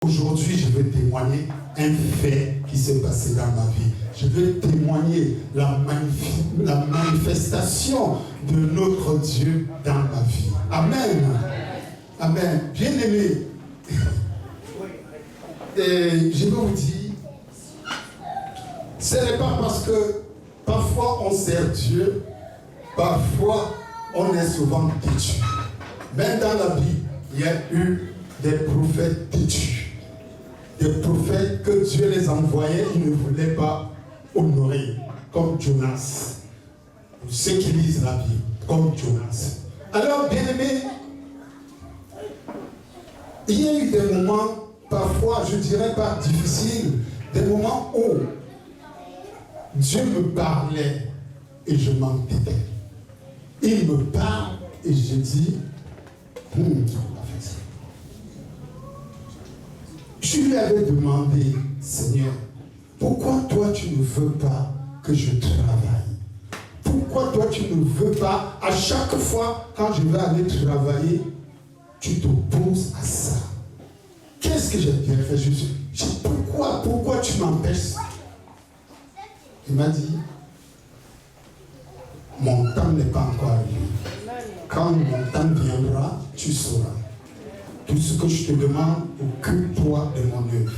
Aujourd'hui, je veux témoigner un fait qui s'est passé dans ma vie. Je veux témoigner la manifestation de notre Dieu dans ma vie. Amen. Amen. Bien-aimés, et je veux vous dire, ce n'est pas parce que parfois on sert Dieu, parfois on est souvent têtu. Même dans la Bible, il y a eu des prophètes têtus. Des prophètes que Dieu les envoyait, ils ne voulaient pas honorer, comme Jonas. Ceux qui lisent la Bible, comme Jonas. Alors, bien-aimés, il y a eu des moments, parfois, je ne dirais pas difficiles, des moments où Dieu me parlait et je m'entêtais. Il me parle et je dis, je lui avais demandé, Seigneur, pourquoi toi tu ne veux pas que je travaille? Pourquoi toi tu ne veux pas, à chaque fois quand je vais aller travailler, tu t'opposes à ça? Qu'est-ce que j'ai bien fait? Je dis, pourquoi tu m'empêches? Il m'a dit, mon temps n'est pas encore arrivé. Quand mon temps viendra, tu sauras. Tout ce que je te demande, occupe-toi de mon œuvre.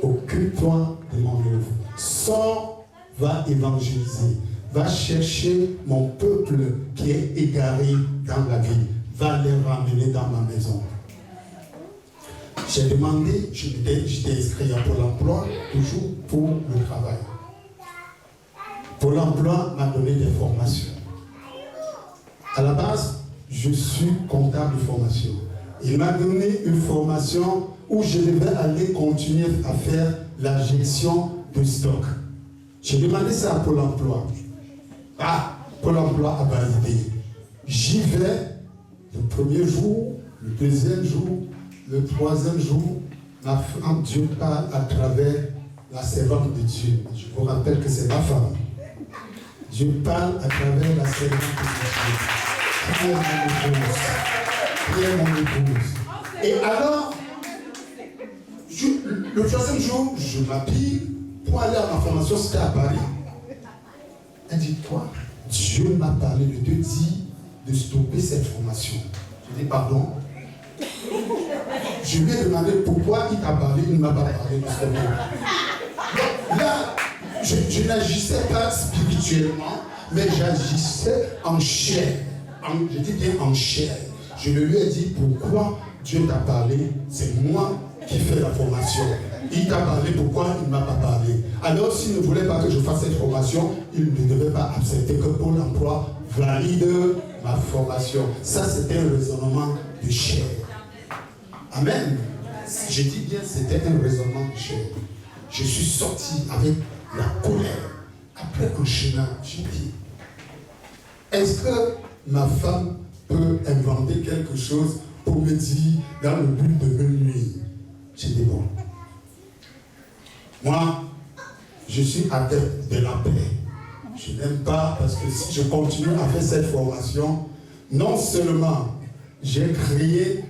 Occupe-toi de mon œuvre. Sors, va évangéliser. Va chercher mon peuple qui est égaré dans la vie. Va les ramener dans ma maison. J'ai demandé, j'étais inscrit à Pôle emploi, toujours pour le travail. Pôle emploi m'a donné des formations. À la base, je suis comptable de formation. Il m'a donné une formation où je devais aller continuer à faire la gestion de stock. J'ai demandé ça à Pôle emploi. Pôle emploi a validé. J'y vais le premier jour, le deuxième jour, le troisième jour. Ma femme, Dieu parle à travers la servante de Dieu. Je vous rappelle que c'est ma femme. Dieu parle à travers la servante de Dieu. Qui est mon épouse. Qui est mon épouse. Et alors, le troisième jour, je m'habille pour aller à ma formation, c'était à Paris. Elle dit, toi, Dieu m'a parlé de te dire de stopper cette formation. Je dis, pardon. Je lui ai demandé pourquoi il t'a parlé, il ne m'a pas parlé de ce moment. Là, je n'agissais pas spirituellement, mais j'agissais en chair. Je dis bien en chair. Je lui ai dit pourquoi Dieu t'a parlé, c'est moi qui fais la formation. Il t'a parlé, pourquoi il ne m'a pas parlé? Alors s'il ne voulait pas que je fasse cette formation, il ne devait pas accepter que Pôle emploi valide ma formation. Ça, c'était un raisonnement de chair. Amen. Je dis bien, c'était un raisonnement de chair. Je suis sorti avec la colère. Après un chemin, j'ai dit, est-ce que ma femme peut inventer quelque chose pour me dire dans le but de me nuire? J'ai dit bon. Moi, je suis adepte de la paix. Je n'aime pas parce que si je continue à faire cette formation, non seulement j'ai créé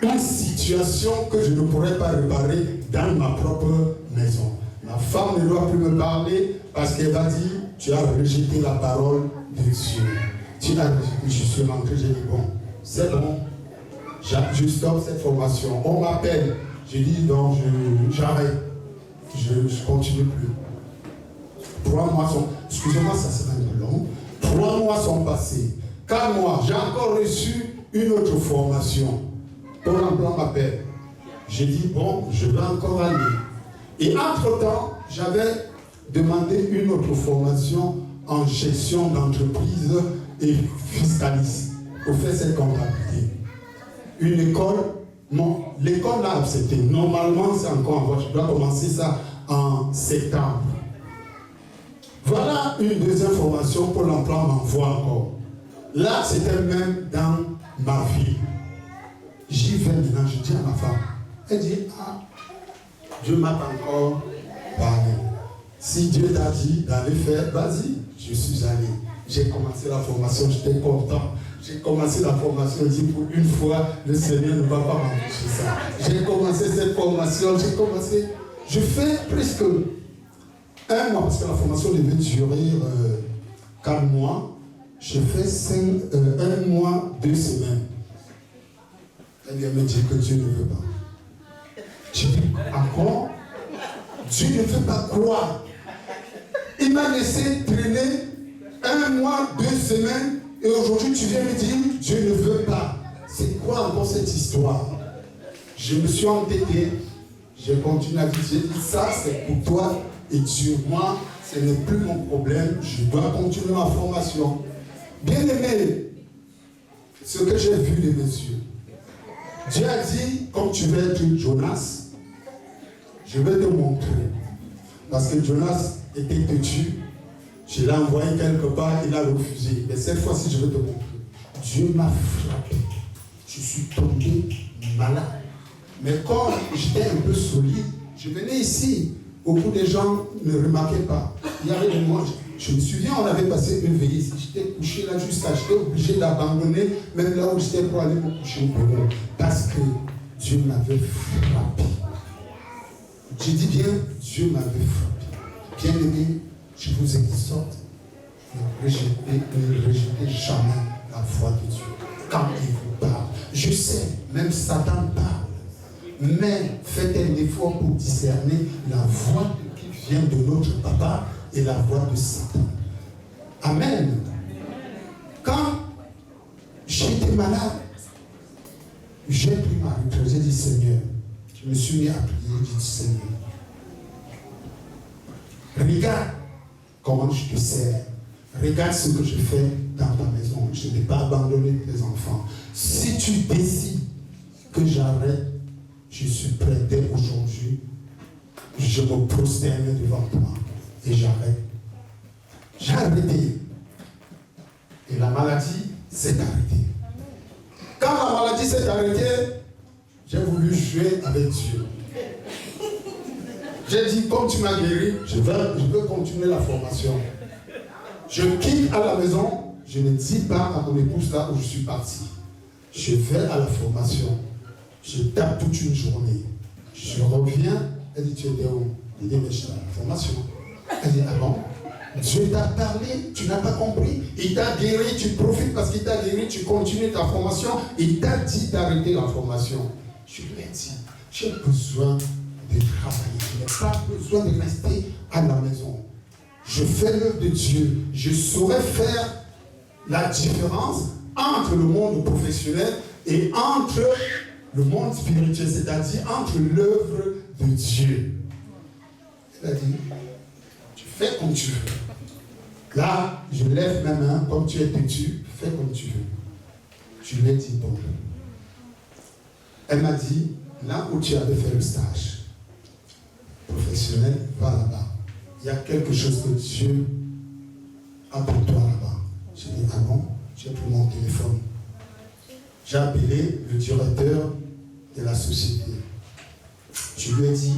une situation que je ne pourrais pas réparer dans ma propre maison. Ma femme ne doit plus me parler parce qu'elle va dire, tu as rejeté la parole de Dieu. Tu l'as rejeté, je suis rentré, j'ai dit bon, c'est bon, je stoppe cette formation. On m'appelle, je dis non, j'arrête, je ne continue plus. 3 mois sont, excusez-moi, ça sera un peu long. 3 mois sont passés. 4 mois, j'ai encore reçu une autre formation. Pôle emploi m'appelle. J'ai dit bon, je vais encore aller. Et entre-temps, j'avais demandé une autre formation en gestion d'entreprise et fiscaliste pour faire cette comptabilité. Une école, non, l'école l'a accepté. Normalement, c'est encore en voie. Je dois commencer ça en septembre. Voilà une deuxième formation pour l'emploi m'envoie encore. Là, c'était même dans ma vie. J'y vais maintenant, je dis à ma femme. Elle dit, Dieu m'a pas encore parlé. Si Dieu t'a dit d'aller faire, vas-y. Je suis allé. J'ai commencé la formation, j'étais content. J'ai commencé la formation, je dis pour une fois, le Seigneur ne va pas m'empêcher ça. J'ai commencé cette formation, je fais presque un mois, parce que la formation devait durer 4 mois. Je fais 1 mois, 2 semaines. Elle me dit que Dieu ne veut pas. Je dis, encore, Dieu ne veut pas quoi? Il m'a laissé traîner 1 mois, 2 semaines, et aujourd'hui tu viens me dire, Dieu ne veut pas. C'est quoi encore cette histoire? Je me suis entêté, j'ai continué à dire, j'ai dit, ça c'est pour toi et Dieu. Moi, ce n'est plus mon problème, je dois continuer ma formation. Bien aimé, ce que j'ai vu de mes yeux, Dieu a dit, comme tu veux être Jonas, je vais te montrer. Parce que Jonas était têtu, je l'ai envoyé quelque part, il a refusé. Mais cette fois-ci, je vais te montrer. Dieu m'a frappé. Je suis tombé malade. Mais quand j'étais un peu solide, je venais ici. Beaucoup de gens ne remarquaient pas. Il y avait des mois, je me souviens, on avait passé une veillée ici. J'étais couché là jusqu'à, j'étais obligé d'abandonner, même là où j'étais pour aller me coucher au bureau. Parce que Dieu m'avait frappé. Je dis bien, Dieu m'avait frappé. Bien aimé, je vous exhorte, ne rejetez jamais la voix de Dieu. Quand il vous parle, je sais, même Satan parle. Mais faites un effort pour discerner la voix qui vient de notre papa et la voix de Satan. Amen. Quand j'étais malade, j'ai pris ma retraite. J'ai dit, Seigneur, je me suis mis à prier. J'ai dit, Seigneur, regarde comment je te sers. Regarde ce que je fais dans ta maison. Je n'ai pas abandonné tes enfants. Si tu décides que j'arrête, je suis prêt dès aujourd'hui. Je me prosterne devant toi et j'arrête. J'ai arrêté. Et la maladie s'est arrêtée. Quand la maladie s'est arrêtée, j'ai voulu jouer avec Dieu. J'ai dit, comme tu m'as guéri, je veux continuer la formation. Je quitte à la maison, je ne dis pas à mon épouse là où je suis parti. Je vais à la formation. Je tape toute une journée. Je reviens, elle dit, tu étais où? Je dis, mais je suis à la formation. Elle dit, ah bon? Dieu t'a parlé, tu n'as pas compris. Il t'a guéri, tu profites parce qu'il t'a guéri, tu continues ta formation. Il t'a dit d'arrêter la formation. Je lui ai dit, j'ai besoin de travailler. Je n'ai pas besoin de rester à la maison. Je fais l'œuvre de Dieu. Je saurais faire la différence entre le monde professionnel et entre le monde spirituel, c'est-à-dire entre l'œuvre de Dieu. Elle a dit, tu fais comme tu veux. Là, je lève ma main, comme tu es têtu, fais comme tu veux. Je lui ai dit, bon. Elle m'a dit, là où tu avais fait le stage professionnel, va là-bas. Il y a quelque chose que Dieu a pour toi là-bas. J'ai dit, ah bon? J'ai pris mon téléphone. J'ai appelé le directeur de la société. Je lui ai dit,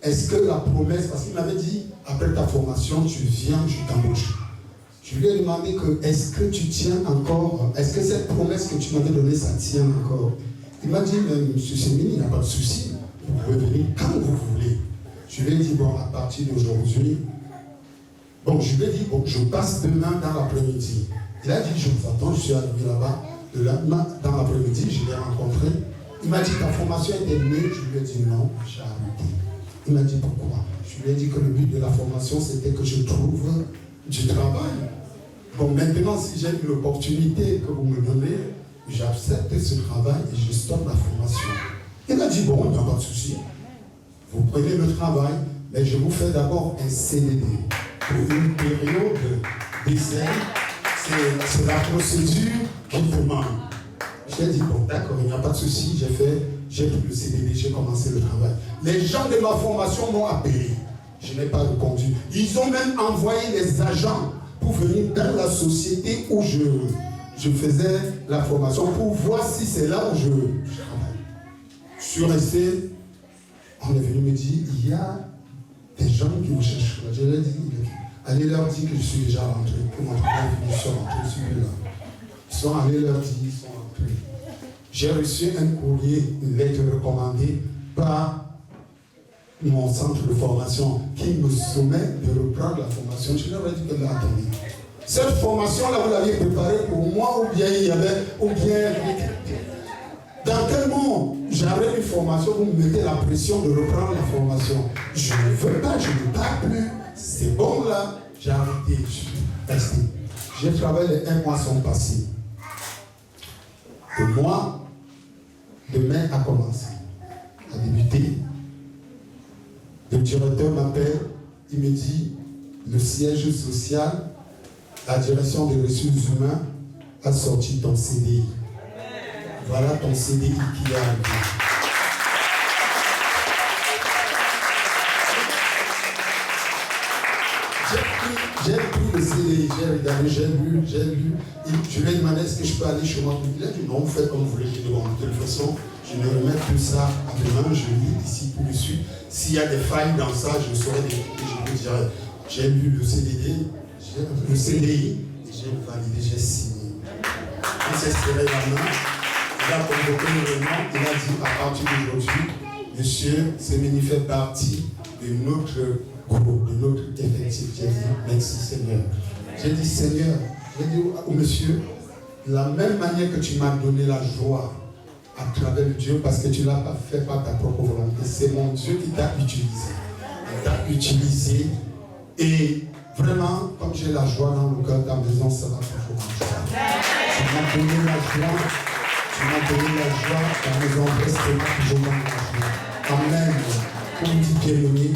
est-ce que la promesse, parce qu'il m'avait dit, après ta formation, tu viens, je t'embauche. Je lui ai demandé que, est-ce que tu tiens encore, est-ce que cette promesse que tu m'avais donnée, ça tient encore? Il m'a dit, M. Semini, il n'y a pas de souci, vous pouvez venir quand vous voulez. Je lui ai dit, bon, à partir d'aujourd'hui, bon, je lui ai dit, bon, je passe demain dans l'après-midi. Il a dit, je vous attends, je suis arrivé là-bas. Le lendemain, dans l'après-midi, je l'ai rencontré. Il m'a dit, ta formation est terminée. Je lui ai dit, non, j'ai arrêté. Il m'a dit, pourquoi? Je lui ai dit que le but de la formation, c'était que je trouve du travail. Bon, maintenant, si j'ai une opportunité que vous me donnez, j'accepte ce travail et je stoppe la formation. Il m'a dit, bon, il n'y a pas de souci. Vous prenez le travail, mais je vous fais d'abord un CDD. Pour une période d'essai, c'est la procédure qui demande. J'ai dit, bon, d'accord, il n'y a pas de souci, j'ai pris le CDD, j'ai commencé le travail. Les gens de ma formation m'ont appelé. Je n'ai pas répondu. Ils ont même envoyé des agents pour venir dans la société où je faisais la formation pour voir si c'est là où je travaille. Je suis resté, on est venu me dire, il y a des gens qui vous cherchent. Je leur ai dit, allez leur dire que je suis déjà rentré, que mon travail est fini, je suis rentré, je suis plus là. Ils sont allés leur dire, ils sont entrés. J'ai reçu un courrier, une lettre recommandée par mon centre de formation qui me soumet de reprendre la formation. Je leur ai dit que là, attendez. Cette formation-là, vous l'aviez préparée pour moi ou bien il y avait, ou bien... Dans quel monde j'aurais une formation, vous me mettez la pression de reprendre la formation. Je ne veux pas, je ne parle plus. C'est bon là, j'ai arrêté, je suis resté. J'ai travaillé, les 1 mois sont passés. Le mois de mai a commencé, a débuté. Le directeur m'appelle, il me dit, le siège social, la direction des ressources humaines a sorti ton CDI. Voilà ton CDI qui est arrivé. J'ai pris le CDI, j'ai regardé, j'ai lu. Je lui ai demandé est-ce que je peux aller chez moi. Il a dit non, vous faites comme vous voulez. J'ai dit bon, de toute façon, je ne remets plus ça à demain, je lis ici tout de suite. S'il y a des failles dans ça, je saurai décrypter, je vous dirai. J'ai lu le CDI, et j'ai validé, j'ai signé. Il s'est serré la main. Il a convoqué le réunion, il a dit à partir d'aujourd'hui, monsieur, Semeni fait partie de notre groupe, de notre effectif. J'ai dit merci Seigneur. J'ai dit Seigneur, j'ai dit au monsieur, de la même manière que tu m'as donné la joie à travers le Dieu, parce que tu ne l'as pas fait par ta propre volonté, c'est mon Dieu qui t'a utilisé. Il t'a utilisé et vraiment, comme j'ai la joie dans le cœur, ta maison sera toujours en joie. Tu m'as donné la joie. Tu m'as donné la joie, ta maison restera toujours dans la joie. Amen. Comme dit Kéloné,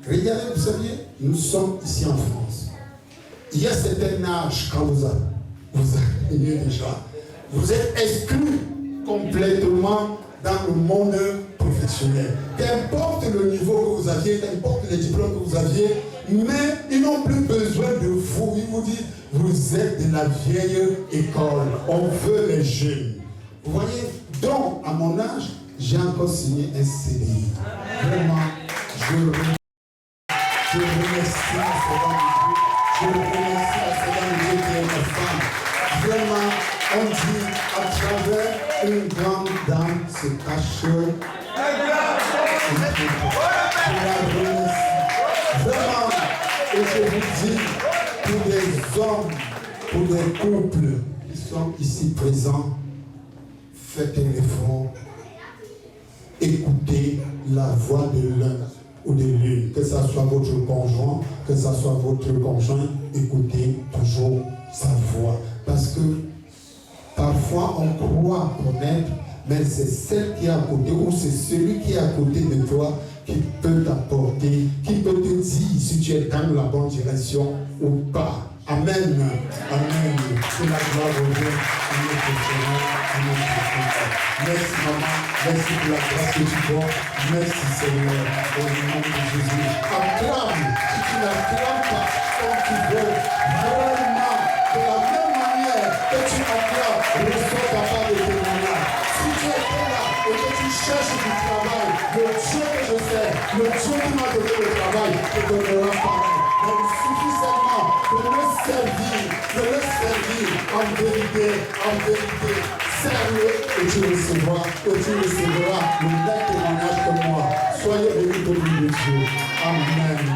regardez, vous saviez, nous sommes ici en France. Il y a certain âge, quand vous arrivez déjà, vous êtes exclus complètement dans le monde professionnel. Qu'importe le niveau que vous aviez, qu'importe les diplômes que vous aviez, mais ils n'ont plus besoin de vous. Ils vous disent, vous êtes de la vieille école. On veut les jeunes. Vous voyez, donc, à mon âge, j'ai encore signé un CDI. Vraiment, je remercie à ce Dieu. Je remercie à ce Dieu qui est ma femme. Vraiment, on dit, à travers une grande dame se cache. Je la remercie. Vraiment, et je vous dis, pour des hommes, pour des couples qui sont ici présents, faites un effort, écoutez la voix de l'un ou de l'une, que ce soit votre conjoint, que ce soit votre conjoint, écoutez toujours sa voix. Parce que parfois on croit connaître, mais c'est celle qui est à côté, ou c'est celui qui est à côté de toi qui peut t'apporter, qui peut te dire si tu es dans la bonne direction ou pas. Amen. Amen. Que la gloire revienne à notre Seigneur, à notre Seigneur. Merci maman, merci pour la grâce que tu portes. Merci Seigneur, au nom de Jésus. Acclame, si tu n'acclames pas comme tu veux, vraiment, de la même manière que tu acclames, reçois ta part de témoignage. Si tu es là et que tu cherches du travail, le Dieu que je sais, le Dieu qui m'a donné le travail, te donnera pareil. Mais il suffit seulement de le servir en vérité. Serre-le et tu recevras le même témoignage que moi. Soyez bénis au nom de Dieu. Amen.